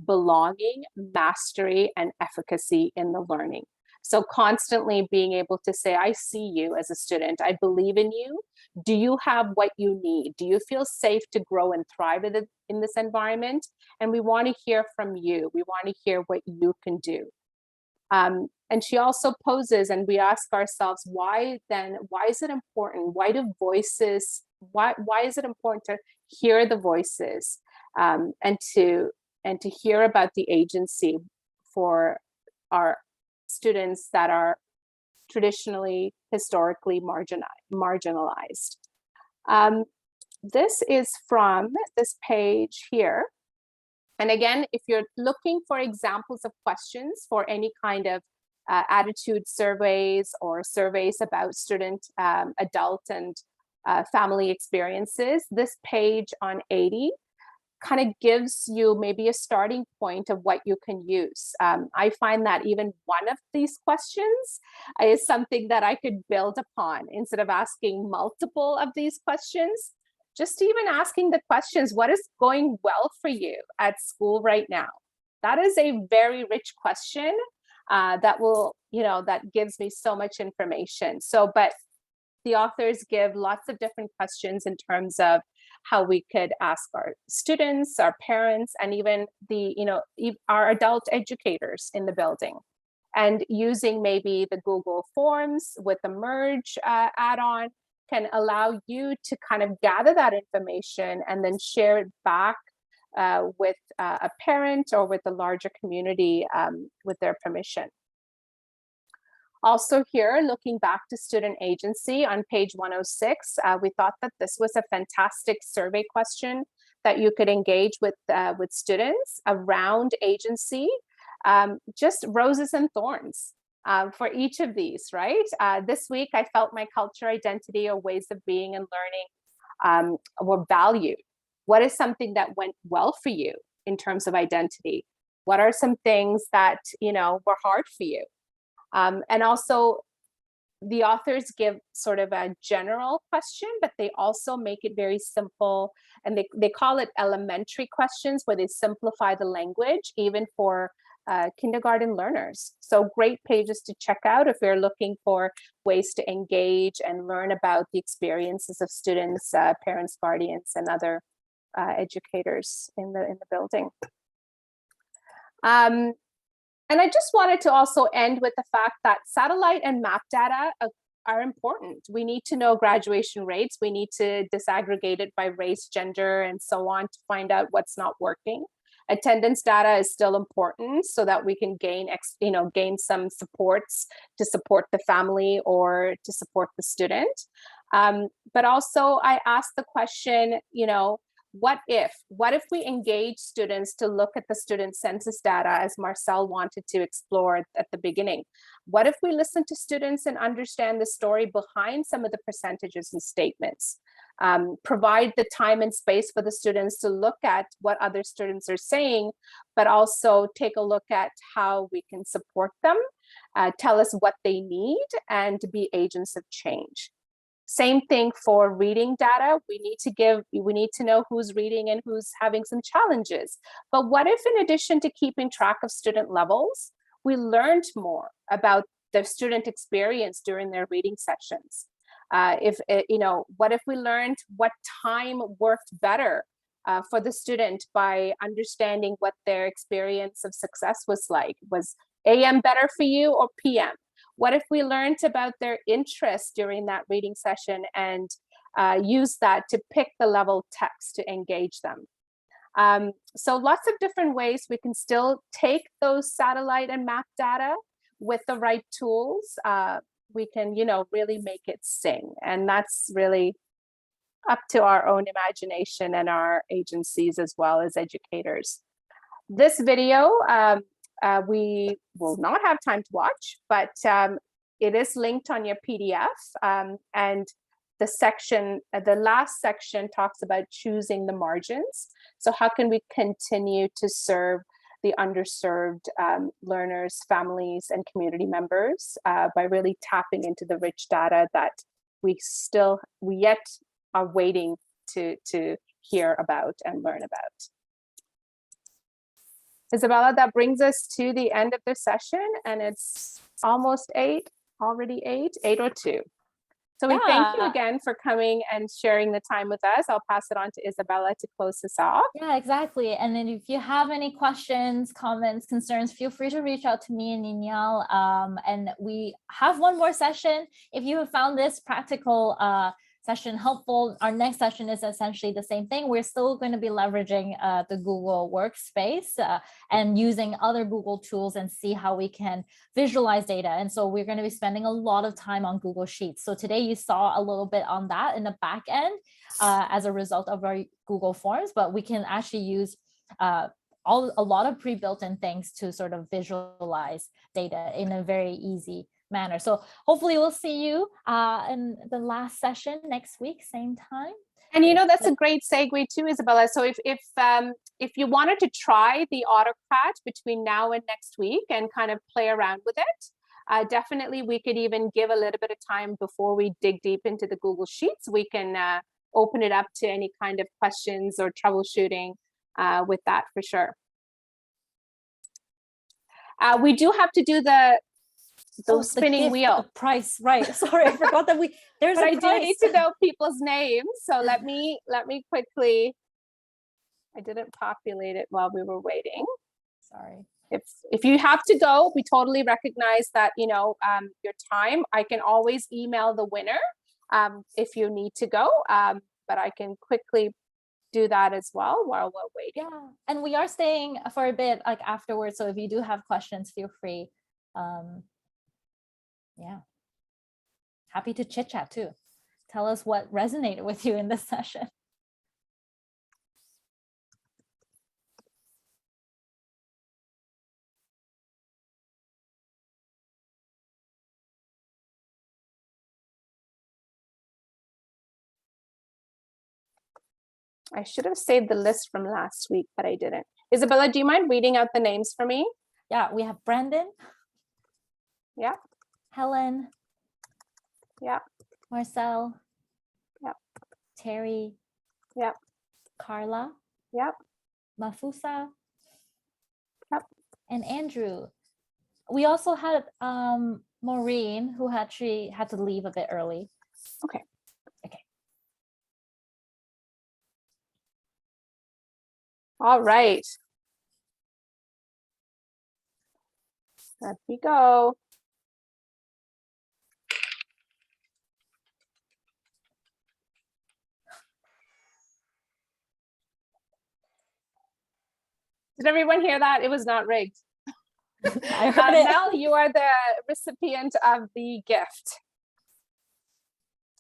belonging, mastery, and efficacy in the learning. So constantly being able to say, I see you as a student, I believe in you. Do you have what you need? Do you feel safe to grow and thrive in this environment? And we want to hear from you. We want to hear what you can do. And she also poses, and we ask ourselves, why is it important? Why do voices, why is it important to hear the voices, and to hear about the agency for our students that are traditionally, historically marginalized. This is from this page here. And again, if you're looking for examples of questions for any kind of attitude surveys or surveys about student, adult, and family experiences, this page on 80 kind of gives you maybe a starting point of what you can use. I find that even one of these questions is something that I could build upon instead of asking multiple of these questions. Just even asking the questions, what is going well for you at school right now? That is a very rich question that will, that gives me so much information. So, but the authors give lots of different questions in terms of how we could ask our students, our parents, and even our adult educators in the building. And using maybe the Google Forms with the Merge add-on can allow you to kind of gather that information and then share it back with a parent or with the larger community with their permission. Also here, looking back to student agency on page 106, we thought that this was a fantastic survey question that you could engage with students around agency, just roses and thorns for each of these, right? This week, I felt my culture, identity, or ways of being and learning were valued. What is something that went well for you in terms of identity? What are some things that, were hard for you? And also, the authors give sort of a general question, but they also make it very simple. And they call it elementary questions, where they simplify the language, even for kindergarten learners. So great pages to check out if you're looking for ways to engage and learn about the experiences of students, parents, guardians, and other educators in the building. And I just wanted to also end with the fact that satellite and map data are important. We need to know graduation rates. We need to disaggregate it by race, gender, and so on to find out what's not working. Attendance data is still important so that we can gain some supports to support the family or to support the student. But also I asked the question, what if we engage students to look at the student census data, as Marcel wanted to explore at the beginning? What if we listen to students and understand the story behind some of the percentages and statements? Provide the time and space for the students to look at what other students are saying, but also take a look at how we can support them, tell us what they need, and be agents of change. Same thing for reading data. We need to know who's reading and who's having some challenges. But what if, in addition to keeping track of student levels, we learned more about the student experience during their reading sessions? What if we learned what time worked better for the student by understanding what their experience of success was like? Was AM better for you or PM? What if we learned about their interests during that reading session and use that to pick the level text to engage them? So lots of different ways we can still take those satellite and map data with the right tools. We can, really make it sing. And that's really up to our own imagination and our agencies as well as educators. This video, we will not have time to watch, but it is linked on your PDF. And the last section talks about choosing the margins. So how can we continue to serve the underserved learners, families, and community members by really tapping into the rich data that we yet are waiting to hear about and learn about. Isabella, that brings us to the end of the session, and it's almost 8:02. So we thank you again for coming and sharing the time with us. I'll pass it on to Isabella to close this off. Yeah, exactly. And then if you have any questions, comments, concerns, feel free to reach out to me and Ninyal. And we have one more session. If you have found this practical session helpful, our next session is essentially the same thing. We're still going to be leveraging the Google Workspace and using other Google tools and see how we can visualize data. And so we're going to be spending a lot of time on Google Sheets. So today you saw a little bit on that in the back end as a result of our Google Forms, but we can actually use a lot of pre-built-in things to sort of visualize data in a very easy manner. So hopefully we'll see you in the last session next week, same time. And that's a great segue too, Isabella. So if you wanted to try the AutoCAD between now and next week and kind of play around with it, definitely we could even give a little bit of time before we dig deep into the Google Sheets. We can open it up to any kind of questions or troubleshooting with that for sure. We do have to do the Oh, the spinning gift, wheel. the price, right? Sorry, I forgot that there's But a I do price. need to know people's names. So let me quickly, I didn't populate it while we were waiting. Sorry. If you have to go, we totally recognize that, you know, your time. I can always email the winner if you need to go, but I can quickly do that as well while we're waiting. Yeah, and we are staying for a bit like afterwards, so if you do have questions, feel free. Yeah, happy to chit chat too. Tell us what resonated with you in this session. I should have saved the list from last week, but I didn't. Isabella, do you mind reading out the names for me? Yeah, we have Brandon. Yeah. Helen. Yeah. Marcel. Yeah. Terry. Yeah. Carla. Yeah. Mafusa. Yep. And Andrew. We also had Maureen, who had to leave a bit early. Okay. All right. There we go. Did everyone hear that? It was not rigged. I heard it. Now you are the recipient of the gift.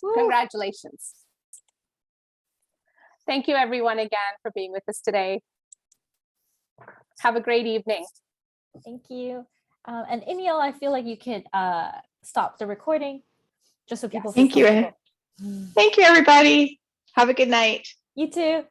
Woo. Congratulations. Thank you everyone again for being with us today. Have a great evening. Thank you. And Iniel, I feel like you could stop the recording just so people feel Thank you. comfortable. Thank you, everybody. Have a good night. You too.